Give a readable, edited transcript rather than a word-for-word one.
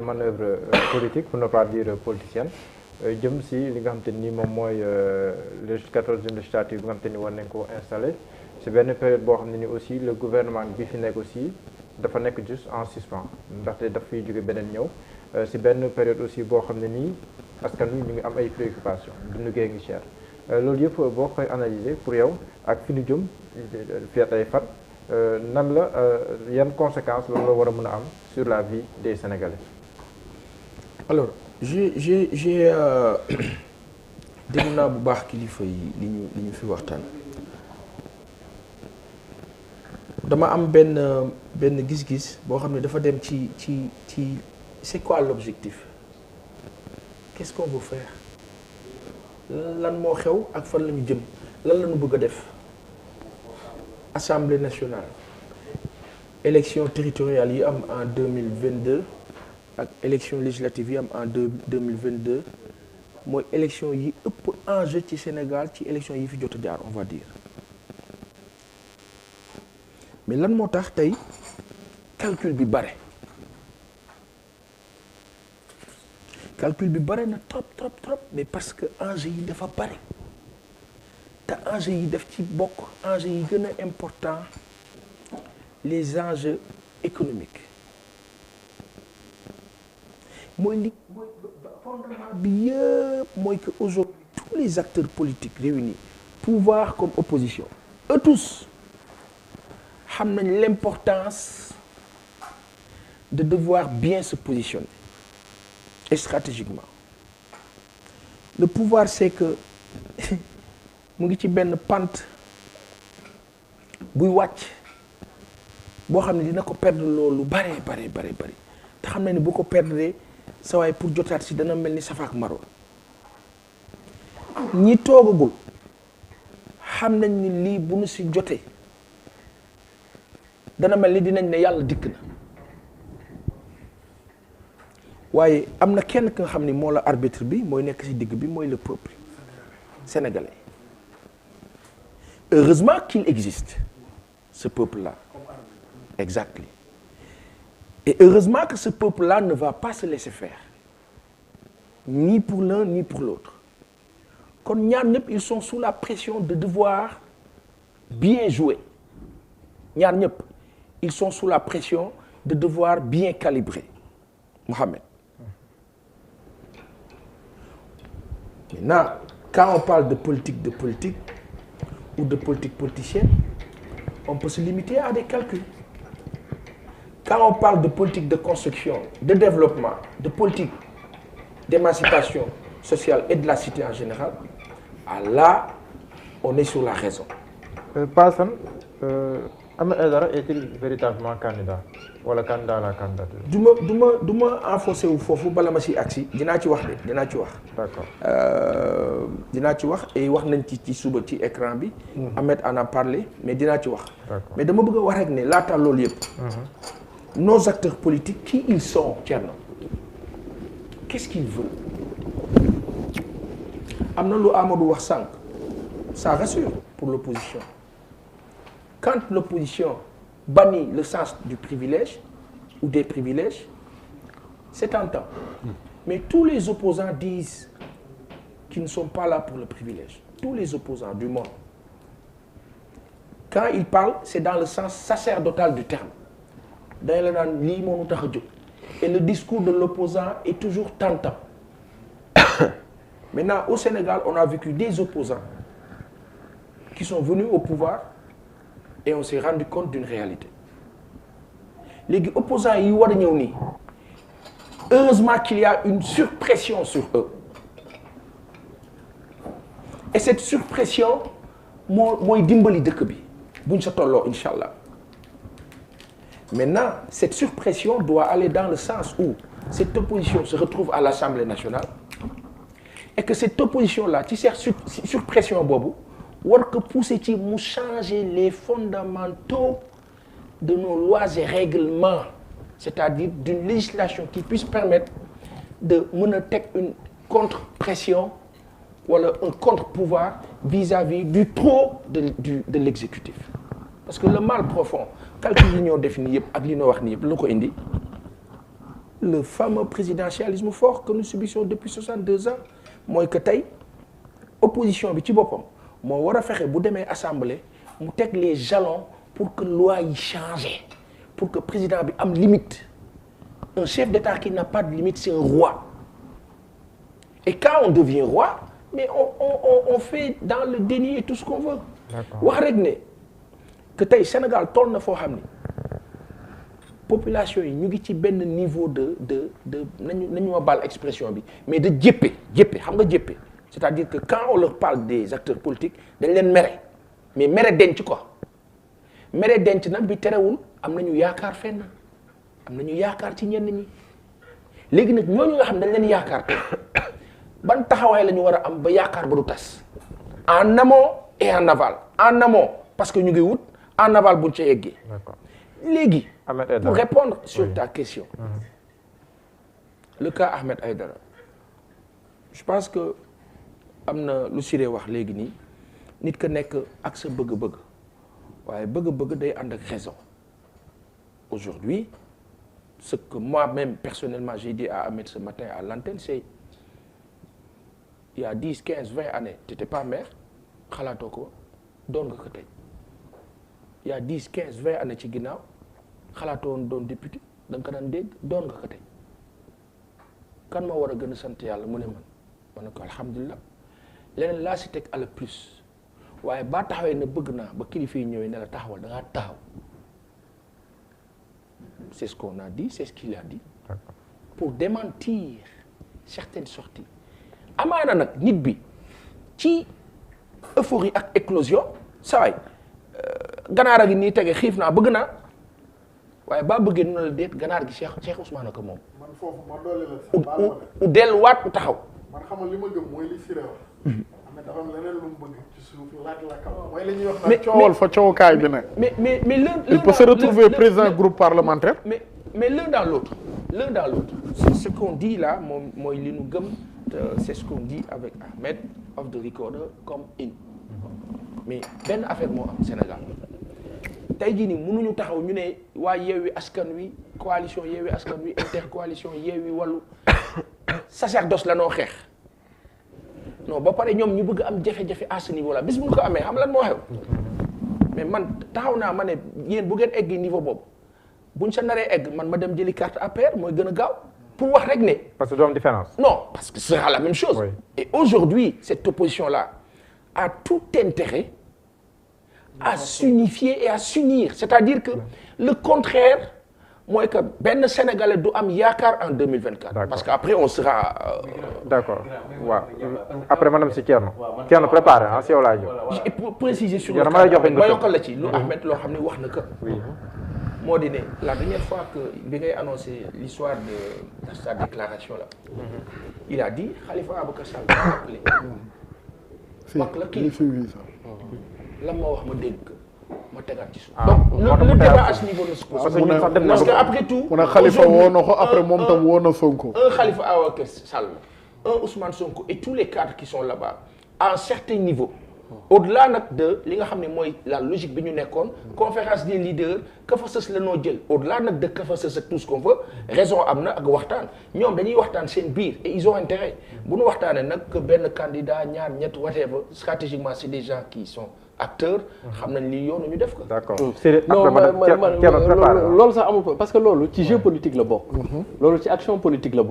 manœuvre politique pour ne pas dire politicienne jëm si li nga xam te ni moom mooy le 14e législature bi nga xam te ni war nañ ko installé si benn période boo xam ne ni aussi le gouvernement bi fi nekk aussi dafa nekk juste en suspens ndaxte daf fiy jóge beneen ñëw si benn période aussi boo xam ne nii askan wi ñu ngi am ay préoccupations dundu gee ngi cher loolu yëpp boo koy analyser pour yow ak fi ñu jëm fii ay fan nan la yan conséquences loolu la war a mën a am sur la vie des Sénégalais. Alors j'ai déglu naa bu baax kilifa yi li ñu fi waxtaan dama am benn gis-gis boo xam ne dafa dem ci c'est quoi l'objectif, qu'est-ce qu'on veut faire, lan moo xew ak fan la ñu jëm, lan la ñu bëgg a def. Assemblée nationale, élection territoriale yi am en 2022 ak élection législative yi am en 2022 mooy élection yi ëpp enjeu ci Sénégal ci élection yi fi jot a jaar on va dire. Mais lan moo tax tey calcul bi bare na trop mais parce que enjeu yi dafa bare te enjeu yi daf ci bokk enjeu yi gën a important les enjeux économiques mooy fondement bi yëpp mooy que aujourd'hui tous les acteurs politiques réunis pouvoir comme opposition eux tous xam nañ l'importance de devoir bien se positionner et stratégiquement. Le pouvoir sait que mu ngi ci benn pente buy wàcc boo xam ne dina ko perdre loolu bare te xam na ni bu ko perdre sa waay pour jotaat si dana mel ni safaak maro ñi toogagul xam nañ ni lii bu nu si jotee dana mel ni dinañ ne yàlla dikk na waaye am na kenn ki nga xam ni moo la arbitre bi mooy nekk ci digg bi mooy le peuple sénégalais. Heureusement qu'il existe ce peuple-là. Exactly. Et heureusement que ce peuple-là ne va pas se laisser faire, ni pour l'un ni pour l'autre. Kon ñaar ñëpp ils sont sous la pression de devoir bien jouer. Ñaar ñëpp ils sont sous la pression de devoir bien calibrer. Mohamed. Maintenant, quand on parle de politique ou de politique politicienne, on peut se limiter à des calculs. Quand on parle de politique de construction, de développement, de politique d'émancipation sociale et de la cité en général, là, on est sur la raison. Passam, Ahmed Aidara est-il véritablement candidat wala candidat à la candidature? du ma enfoncé wu foofu bala ma si agsi dinaa ci wax. D'accord. Dinaa ci wax et wax nañ ci suba ci écran bi. Ahmed en a parlé mais dinaa ci wax. D'accord. Mais dama bëgg a wax rek ne laata loolu yëpp. Nos acteurs politiques qui ils sont Thierno, qu'est-ce qu'ils veulent? Am na lu Amadou wax sànq ça rassure pour l'opposition. Quand l'opposition bannit le sens du privilège ou des privilèges, c'est tentant. Mais tous les opposants disent qu'ils ne sont pas là pour le privilège. Tous les opposants du monde. Quand ils parlent, c'est dans le sens sacerdotal du terme. Et le discours de l'opposant est toujours tentant. Maintenant, au Sénégal, on a vécu des opposants qui sont venus au pouvoir et on s'est rendu compte d'une réalité. Les opposants, heureusement qu'il y a une surpression sur eux. Et cette surpression, moi, dimbali dëkk bi buñ sa tolloo inchallah. Maintenant, cette surpression doit aller dans le sens où cette opposition se retrouve à l'Assemblée nationale et que cette opposition-là, ci surpression boobu war ko pousser ci mu changer les fondamentaux de nos lois et règlements, c'est-à-dire d'une législation qui puisse permettre de mën a teg une contre-pression wala un contre-pouvoir vis-à-vis du trop de l'exécutif. Parce que le mal profond calcul yi ñoo def nii yëpp ak li ñoo wax nii yëpp lu ko indi le fameux présidentialisme fort que nous subissons depuis 62 ans mooy que tey opposition bi ci boppam moo war a fexe bu demee assemblée mu teg les jalons pour que loi yi change pour que président bi am limite un chef d'État qui n'a pas de limite c'est un roi et quand on devient roi mais on fait dans le déni et tout ce qu'on veut wax rek ne que tey Sénégal toll na foo xam ni population yi ñu ngi ci benn niveau de nañu ma baal expression bi mais de jéppe xam nga jéppe c'est-à-dire que quand on leur parle des acteurs politiques dañ leen mere mais mere denc quoi mere denc nag bi terewul am nañu yaakaar fenn am nañu yaakaar ci ñenn ñi léegi nag ñooñu nga xam dañ leen yaakaar ban taxawaay la ñu war a am ba yaakaar ba du tas en amont et en aval en amont parce que ñu ngi wut en aval buñ ca yeggee léegi pour répondre sur ta question le cas Ahmed Aïdara je pense que am na lu Siré wax léegi nii nit ka nekk ak sa bëgg-bëgg waaye bëgg-bëgg day ànd ak raison aujourd'hui ce que moi-même personnellement j'ai dit à Ahmed ce matin à l'antenne c'est il y a 10 15 20 années t'étais pas maire xalaatoo ko doon nga ko tey il y a 10 15 20 années ci ginnaaw xalaatoo woon doon député da nga ko daan dégg doon nga ko tey kan moo war a gën a sant yàlla mu ne man ne ko alhamdulilah leneen laa si teg à la plus waaye ba taxawee na bëgg naa ba kilifa yi ñëwee ne la taxawal da ngaa taxaw c'est ce qu'on a dit c'est ce qu'il a dit pour démentir certaines sorties amaana nag nit bi ci euphorie ak éclosion saa waay ganaar a gi nii tege xiif naa bëgg naa waaye ba bëggee nu la déet ganaar gi Cheikh Ousmane ko moom. man foofu ma dolli la sax. u delluwaat u taxaw. man xamal li ma gëm mooy li Siré wax. mais dafa am leneen lu mu bëgg ci suuf laaj la kaw. mooy li ñuy wax nag coowal fa coowukaay bi nag. mais l'un il peut se retrouver président groupe parlementaire. mais l'un dans l'autre c'est ce qu'on dit là moom mooy li nu gëm c'est ce qu'on dit avec Ahmed off the recorder comme in mais benn affaire moo am Sénégal tey jii nii mënuñu taxaw ñu ne waa Yewwi Askan Wi coalition Yewwi Askan Wi intercoalition Yewwi Wallu sacerdoce la noo xeex non ba pare ñoom ñu bëgg am jafe-jafe à ce niveau là bis bu ñu ko amee xam lan moo xew mais man taxaw naa ma ne yéen bu ngeen egg niveau boobu buñ sa naree egg man ma dem jëli carte APR mooy gën a gaaw pour wax rek ne. parce que du am différence. non parce que ce sera la même chose. Oui. Et aujourd'hui cette opposition là a tout intérêt à s'unifier et à s'unir c'est-à-dire que le contraire mooy que benn Sénégalais du am yaakaar en 2024. D'accord. Parce que après on sera. D'accord waaw après madame si Thierno. Thierno préparé ah si yow laa jox. et pour préciser sur le cas ma yokkal la ci lu Ahmed loo xam ne wax na ko. moo di ne la dernière fois que bi ngay annoncé l'histoire de sa déclaration là. Il a dit Khalifa Ababacar Sall a appelé. wax la kii lan moo wax ma dégg ma tegaat ci suuf. donc le débat à ce niveau ne se pose. parce que après tout. mu ne Khalifa woo na ko après moom tam woo na Sonko. un Khalifa Ababacar Sall un Ousmane Sonko et tous les cadres qui sont là-bas à un certain niveau. au-delà nag de li nga xam ne mooy la logique bi ñu nekkoon conférence des leaders ka fa sës la noo jël au-delà nag de ka fa sës ak tout ce qu'on veut raison am na ak waxtaan ñoom dañuy waxtaan seen biir et ils ont intérêt bu ñu waxtaanee nag que benn candidat ñaar ñett whatever stratégiquement c'est des gens qui sont acteurs xam nañ li yoonu ñu def ko. d'accord non man loolu sax amul parce que loolu ci jeu politique la bokk. loolu ci action politique la bokk.